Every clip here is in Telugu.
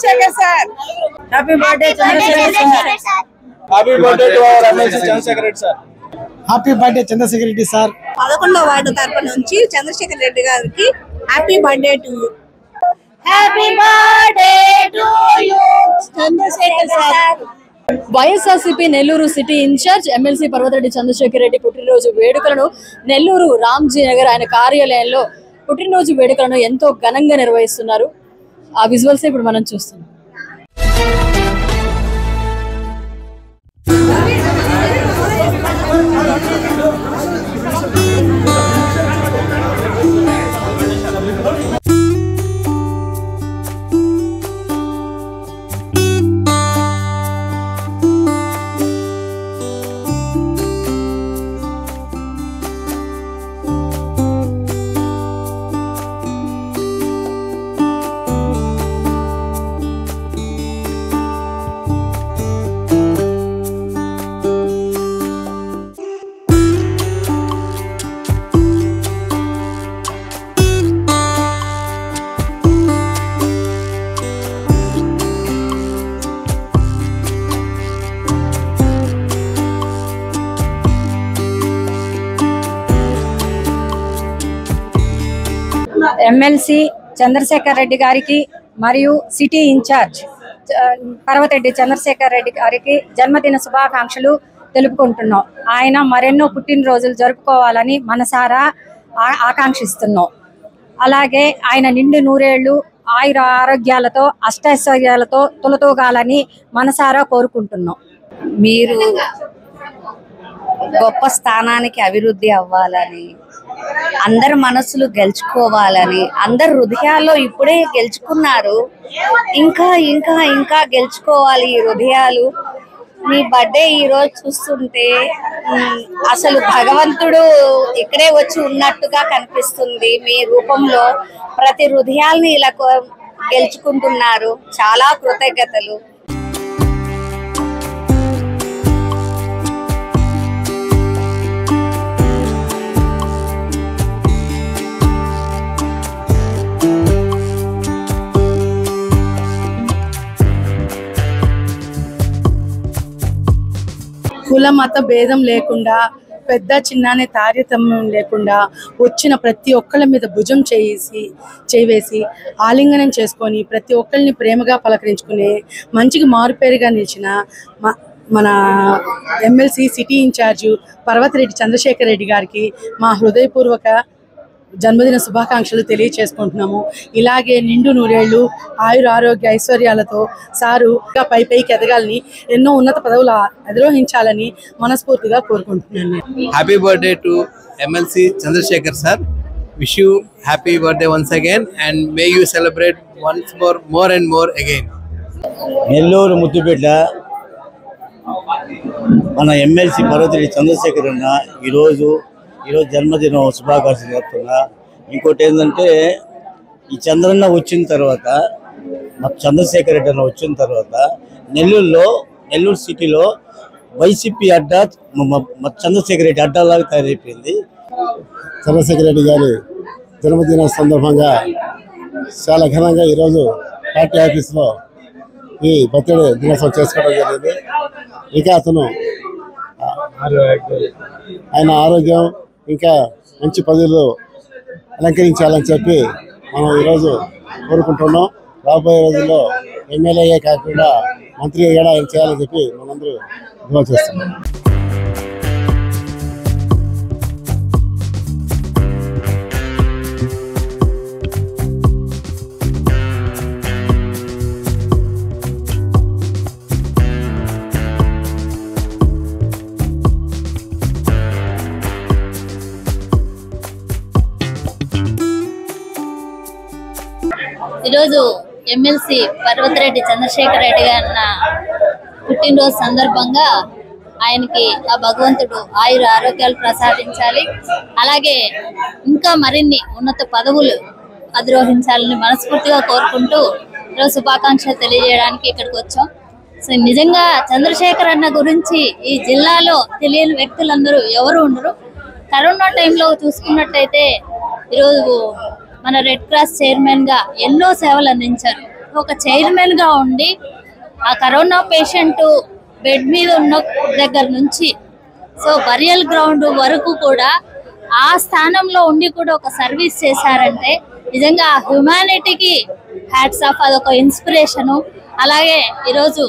Chandrasekhar sir. Happy birthday Chandrasekhar sir. Happy birthday to our MLC Chandrasekhar Reddy sir. Happy birthday Chandrasekhar Reddy sir. 11వ వార్డు తరపు నుంచి చంద్రశేఖర్ రెడ్డి గారికి happy birthday to you. Happy birthday to you Chandrasekhar sir. YSRCP Nellore city in charge MLC Parvathareddy Chandrasekhar Reddy పుట్టినరోజు వేడుకలను నెల్లూరు రామ్జీ నగర్ ఆయన కార్యాలయంలో పుట్టినరోజు వేడుకలను ఎంతో ఘనంగా నిర్వహిస్తున్నారు. ఆ విజువల్స్ ఇప్పుడు మనం చూస్తున్నాం. ఎమ్మెల్సీ చంద్రశేఖర్ రెడ్డి గారికి మరియు సిటీ ఇన్ఛార్జ్ పర్వతరెడ్డి చంద్రశేఖర్ రెడ్డి గారికి జన్మదిన శుభాకాంక్షలు తెలుపుకుంటున్నాం. ఆయన మరెన్నో పుట్టినరోజులు జరుపుకోవాలని మనసారా ఆకాంక్షిస్తున్నాం. అలాగే ఆయన నిండు నూరేళ్లు ఆయుర ఆరోగ్యాలతో అష్టైశ్వర్యాలతో తులతూగాలని మనసారా కోరుకుంటున్నాం. మీరు గొప్ప స్థానానికి అభివృద్ధి అవ్వాలని, అందరి మనసులు గెలుచుకోవాలని, అందరు హృదయాల్లో ఇప్పుడే గెలుచుకున్నారు, ఇంకా ఇంకా ఇంకా గెలుచుకోవాలి ఈ హృదయాలు. మీ బర్త్డే ఈరోజు చూస్తుంటే అసలు భగవంతుడు ఇక్కడే వచ్చి ఉన్నట్టుగా కనిపిస్తుంది. మీ రూపంలో ప్రతి హృదయాల్ని ఇలా గెలుచుకుంటున్నారు. చాలా కృతజ్ఞతలు. కుల మత భేదం లేకుండా, పెద్ద చిన్న అనే తారతమ్యం లేకుండా వచ్చిన ప్రతి ఒక్కళ్ళ మీద భుజం చేవేసి ఆలింగనం చేసుకొని ప్రతి ఒక్కరిని ప్రేమగా పలకరించుకునే మంచిగా మారుపేరుగా నిలిచిన మన MLC city incharge Parvathareddy Chandrasekhar Reddy గారికి మా హృదయపూర్వక జన్మదిన శుభాకాంక్షలు తెలియచేసుకుంటున్నాము. ఇలాగే నిండు నూరేళ్లు ఆయుర ఆరోగ్య ఐశ్వర్యాలతో సారు పైకి ఎదగాలని, ఎన్నో ఉన్నత పదవులు అధిరోహించాలని మనస్ఫూర్తిగా కోరుకుంటున్నాను. Happy birthday to MLC Chandrasekhar sir. Wish you happy birthday once again and may you celebrate once more and more again. Nellore ముద్దుబిడ్డ మన ఎమ్మెల్సీ పర్వతరెడ్డి చంద్రశేఖర్ అన్న ఈరోజు జన్మదినం శుభాకాంక్షలు చెప్తున్నా. ఇంకోటి ఏంటంటే, ఈ చంద్రన్న వచ్చిన తర్వాత, మా చంద్రశేఖర్ రెడ్డి అన్న వచ్చిన తర్వాత నెల్లూరు సిటీలో వైసీపీ అడ్డా మా చంద్రశేఖర్ రెడ్డి అడ్డాలాగా తయారైపోయింది. చంద్రశేఖర్ రెడ్డి గారి జన్మదిన సందర్భంగా చాలా ఘనంగా ఈరోజు పార్టీ ఆఫీస్లో ఈ బర్త్డే దినోత్సవం చేసుకోవడం జరిగింది. ఇంకా ఆయన ఆరోగ్యం ఇంకా మంచి పదవులు అలంకరించాలని చెప్పి మనం ఈరోజు కోరుకుంటున్నాం. రాబోయే రోజుల్లో ఎమ్మెల్యేగా కాకుండా మంత్రిగా కూడా ఆయన చేయాలని చెప్పి మనందరూ దువా చేస్తున్నాం. ఈరోజు ఎమ్మెల్సీ పర్వతరెడ్డి చంద్రశేఖర్ రెడ్డి గారి పుట్టినరోజు సందర్భంగా ఆయనకి ఆ భగవంతుడు ఆయుర ఆరోగ్యాలు ప్రసాదించాలి, అలాగే ఇంకా మరిన్ని ఉన్నత పదవులు అధిరోహించాలని మనస్ఫూర్తిగా కోరుకుంటూ ఈరోజు శుభాకాంక్షలు తెలియజేయడానికి ఇక్కడికి వచ్చాం. సో నిజంగా చంద్రశేఖర్ అన్న గురించి ఈ జిల్లాలో తెలియని వ్యక్తులందరూ ఎవరు ఉండరు. కరోనా టైంలో చూసుకున్నట్టయితే ఈరోజు మన రెడ్ క్రాస్ చైర్మన్ గా ఎన్నో సేవలు అందించారు. ఒక చైర్మన్గా ఉండి ఆ కరోనా పేషెంట్ బెడ్ మీద ఉన్న దగ్గర నుంచి సో బరియల్ గ్రౌండ్ వరకు కూడా ఆ స్థానంలో ఉండి కూడా ఒక సర్వీస్ చేశారంటే నిజంగా హ్యుమానిటీకి హ్యాట్స్ ఆఫ్. అదొక ఇన్స్పిరేషను. అలాగే ఈరోజు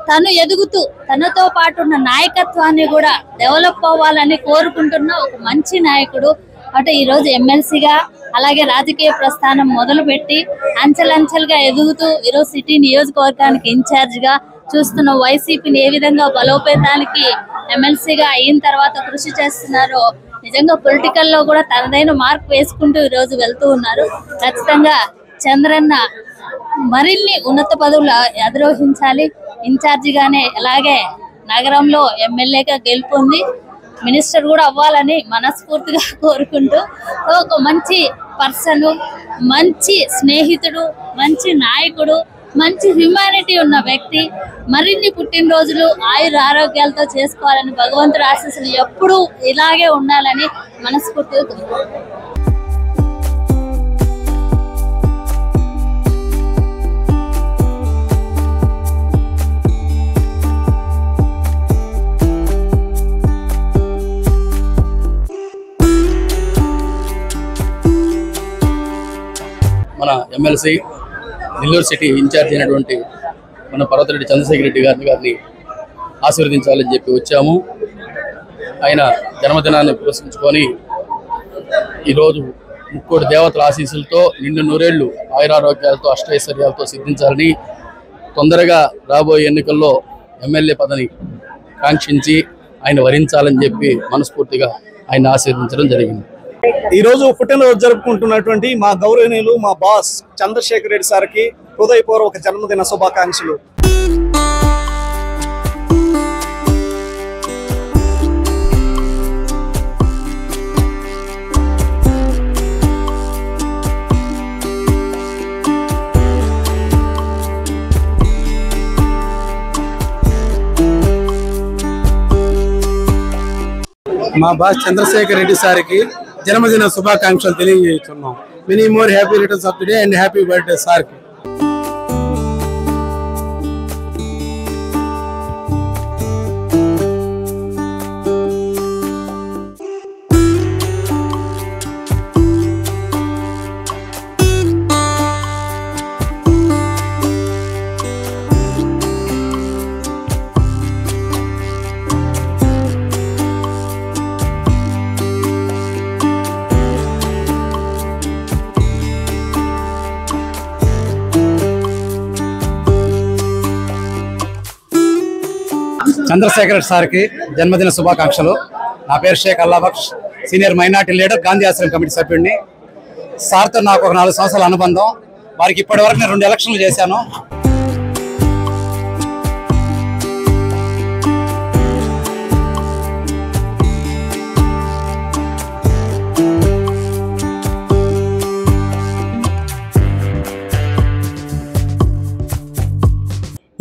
తను ఎదుగుతూ తనతో పాటు ఉన్న నాయకత్వాన్ని కూడా డెవలప్ అవ్వాలని కోరుకుంటున్న ఒక మంచి నాయకుడు. అంటే ఈరోజు ఎమ్మెల్సీగా అలాగే రాజకీయ ప్రస్థానం మొదలుపెట్టి అంచెలంచెలుగా ఎదుగుతూ ఈరోజు సిటీ నియోజకవర్గానికి ఇన్ఛార్జిగా చూస్తున్న వైసీపీని ఏ విధంగా బలోపేతానికి ఎమ్మెల్సీగా అయిన తర్వాత కృషి చేస్తున్నారో నిజంగా పొలిటికల్ లో కూడా తనదైన మార్క్ వేసుకుంటూ ఈరోజు వెళ్తూ ఉన్నారు. ఖచ్చితంగా చంద్రన్న మరిన్ని ఉన్నత పదవులు అధిరోహించాలి. ఇన్ఛార్జిగానే అలాగే నగరంలో ఎమ్మెల్యేగా గెలుపొంది మినిస్టర్ కూడా అవ్వాలని మనస్ఫూర్తిగా కోరుకుంటూ ఒక మంచి పర్సన్, మంచి స్నేహితుడు, మంచి నాయకుడు, మంచి హ్యుమానిటీ ఉన్న వ్యక్తి మరిన్ని పుట్టినరోజులు ఆయుర ఆరోగ్యాలతో చేసుకోవాలని భగవంతుడి ఆశీస్సులు ఎప్పుడూ ఇలాగే ఉండాలని మనస్ఫూర్తిగా కోరుకుంటున్నాను. మన ఎమ్మెల్సీ నెల్లూరు సిటీ ఇన్ఛార్జ్ అయినటువంటి మన పర్వతరెడ్డి చంద్రశేఖర్ రెడ్డి గారిని ఆశీర్వదించాలని చెప్పి వచ్చాము. ఆయన జన్మదినాన్ని పురస్కరించుకొని ఈరోజు ముక్కోటి దేవతల ఆశీస్సులతో నిండు నూరేళ్లు ఆయురారోగ్యాలతో అష్టైశ్వర్యాలతో సిద్ధించాలని తొందరగా రాబోయే ఎన్నికల్లో ఎమ్మెల్యే పదవిని కాంక్షించి ఆయన వరించాలని చెప్పి మనస్ఫూర్తిగా ఆయన ఆశీర్వదించడం జరిగింది. ఈ రోజు పుట్టినరోజు జరుపుకుంటున్నటువంటి మా గౌరవనీయులు మా బాస్ చంద్రశేఖర్ రెడ్డి సార్కి హృదయపూర్వక జన్మదిన శుభాకాంక్షలు. మా బాస్ చంద్రశేఖర్ రెడ్డి సార్కి జన్మదిన శుభాకాంక్షలు తెలియజేస్తున్నాం. Many more happy returns of the day and happy birthday సార్కి. చంద్రశేఖర్ సార్కి జన్మదిన శుభాకాంక్షలు. నా పేరు Sheikh Allabaksh, senior minority leader, Gandhi ఆశ్రమం కమిటీ సభ్యుడిని. సార్తో నాకు ఒక 4 సంవత్సరాల అనుబంధం. వారికి ఇప్పటి వరకు నేను 2 ఎలక్షన్లు చేశాను.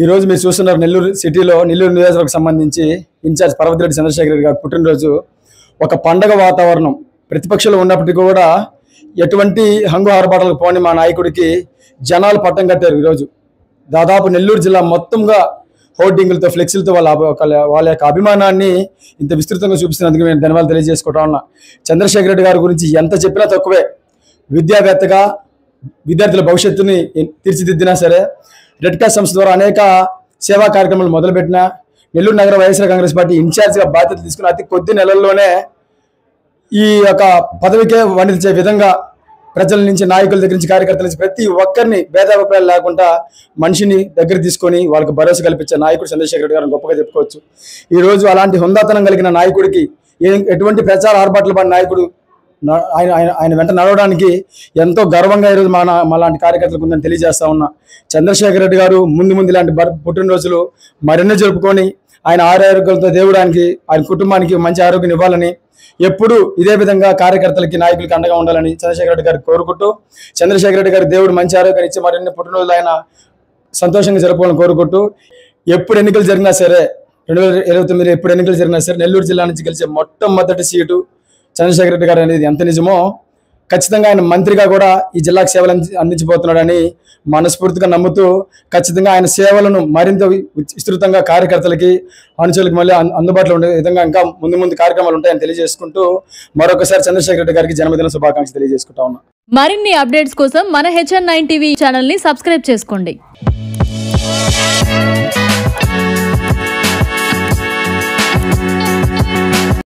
ఈరోజు మీరు చూస్తున్నారు నెల్లూరు సిటీలో నెల్లూరు నియోజకవర్గం సంబంధించి ఇన్ఛార్జ్ పర్వతరెడ్డి చంద్రశేఖర్ రెడ్డి గారి పుట్టినరోజు. ఒక పండగ వాతావరణం. ప్రతిపక్షంలో ఉన్నప్పటికీ కూడా ఎటువంటి హంగు ఆర్భాటాలకు పోని మా నాయకుడికి జనాలు పట్టం కట్టారు. ఈరోజు దాదాపు నెల్లూరు జిల్లా మొత్తంగా హోర్డింగులతో, ఫ్లెక్సీలతో వాళ్ళ యొక్క అభిమానాన్ని ఇంత విస్తృతంగా చూపిస్తున్నందుకు మేము ధన్యవాదాలు తెలియజేసుకుంటా ఉన్నా. చంద్రశేఖర్ రెడ్డి గారి గురించి ఎంత చెప్పినా తక్కువే. విద్యావేత్తగా విద్యార్థుల భవిష్యత్తుని తీర్చిదిద్దినా సరే, రెడ్ క్రాస్ సంస్థ ద్వారా అనేక సేవా కార్యక్రమాలు మొదలుపెట్టిన, నెల్లూరు నగర వైఎస్ఆర్ కాంగ్రెస్ పార్టీ ఇన్ఛార్జిగా బాధ్యతలు తీసుకున్న అతి కొద్ది నెలల్లోనే ఈ యొక్క పదవికే వండించే విధంగా ప్రజల నుంచి, నాయకుల దగ్గర నుంచి, కార్యకర్తల నుంచి ప్రతి ఒక్కరిని భేదాభిప్రాయాలు లేకుండా మనిషిని దగ్గర తీసుకొని వాళ్ళకి భరోసా కల్పించే నాయకుడు చంద్రశేఖర్ రెడ్డి గారిని గొప్పగా చెప్పుకోవచ్చు. ఈరోజు అలాంటి హుందాతనం కలిగిన నాయకుడికి ఎటువంటి ప్రచార ఆర్భాటాలు పడిన నాయకుడు ఆయన వెంట నడవడానికి ఎంతో గర్వంగా ఈరోజు మాలాంటి కార్యకర్తలకు ఉందని తెలియజేస్తా ఉన్నా. చంద్రశేఖర్ రెడ్డి గారు ముందు ఇలాంటి పుట్టినరోజులు మరెన్నో జరుపుకొని ఆయన ఆరోగ్యాలతో దేవుడానికి, ఆయన కుటుంబానికి మంచి ఆరోగ్యం ఇవ్వాలని, ఎప్పుడు ఇదే విధంగా కార్యకర్తలకి, నాయకులకి అండగా ఉండాలని చంద్రశేఖర్ రెడ్డి గారికి కోరుకుంటూ, చంద్రశేఖర్ రెడ్డి గారి దేవుడు మంచి ఆరోగ్యాన్ని ఇచ్చి మరిన్ని పుట్టినరోజులు ఆయన సంతోషంగా జరుపుకోవాలని కోరుకుంటూ, ఎప్పుడు ఎన్నికలు జరిగినా సరే 2029 ఎప్పుడు ఎన్నికలు జరిగినా సరే నెల్లూరు జిల్లా నుంచి గెలిచే మొట్టమొదటి సీటు చంద్రశేఖర్ రెడ్డి గారు అనేది ఎంత నిజమో ఖచ్చితంగా ఆయన మంత్రిగా కూడా ఈ జిల్లాకు సేవలు అందించబోతున్నాడని మనస్ఫూర్తిగా నమ్ముతూ ఖచ్చితంగా ఆయన సేవలను మరింత విస్తృతంగా కార్యకర్తలకి అనుచరులకు మళ్ళీ అందుబాటులో ఉండే విధంగా ఇంకా ముందు కార్యక్రమాలు ఉంటాయని తెలియజేసుకుంటూ మరొకసారి చంద్రశేఖర్ రెడ్డి గారికి జన్మదిన శుభాకాంక్షలు తెలియజేసుకుంటా ఉన్నాం. మరిన్ని అప్డేట్స్ కోసం మన HN9 టీవీ ఛానల్ ని సబ్స్క్రైబ్ చేసుకోండి.